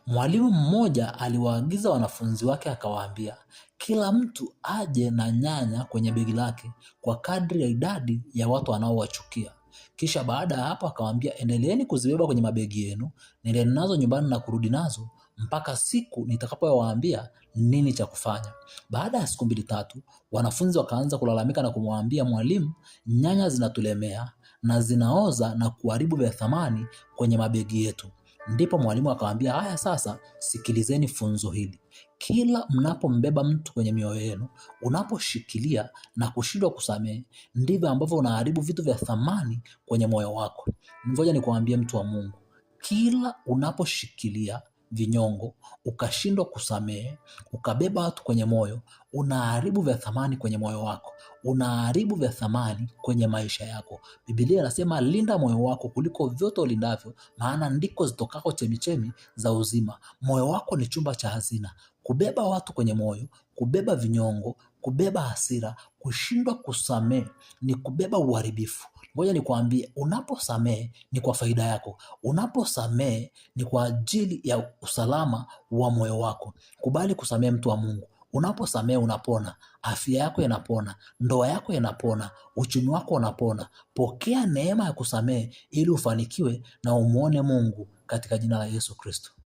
Mwalimu mmoja aliwaagiza wanafunzi wake akawaambia, kila mtu aje na nyanya kwenye begi lake kwa kadri ya idadi ya watu anaowachukia. Kisha baada ya hapo akawaambia, endeleeni kuzibeba kwenye mabegi yenu, nendeni nazo nyumbani na kurudi nazo mpaka siku nitakapowaambia nini cha kufanya. Baada ya siku 2-3, wanafunzi wakaanza kulalamika na kumwambia mwalimu, nyanya zinatulemea na zinaoza na kuharibu vya thamani kwenye mabegi yetu. Ndipo mwalimu akawaambia, haya sasa sikilizeni funzo hili. Kila mnapombeba mtu kwenye mioyo yenu, unaposhikilia na kushindwa kusamehe, ndivyo ambavyo unaharibu vitu vya thamani kwenye moyo wako. Ngoja nikwambie mtu wa Mungu, kila unaposhikilia vinyongo, ukashindwa kusamehe, ukabeba watu kwenye moyo, unaharibu vya thamani kwenye moyo wako, unaharibu vya thamani kwenye maisha yako. Biblia inasema linda moyo wako kuliko vyote ulindavyo, maana ndiko zitokako chemichemi za uzima. Moyo wako ni chumba cha hazina. Kubeba watu kwenye moyo, kubeba vinyongo, kubeba hasira, kushindwa kusamehe ni kubeba uharibifu. Ngoja nikwambie, unaposamehe ni kwa faida yako. Unaposamehe ni kwa ajili ya usalama wa moyo wako. Kubali kusamehe mtu wa Mungu. Unaposamehe unapona, afya yako inapona, ndoa yako inapona, uchumi wako unapona. Pokea neema ya kusamehe ili ufanikiwe na umuone Mungu katika jina la Yesu Kristo.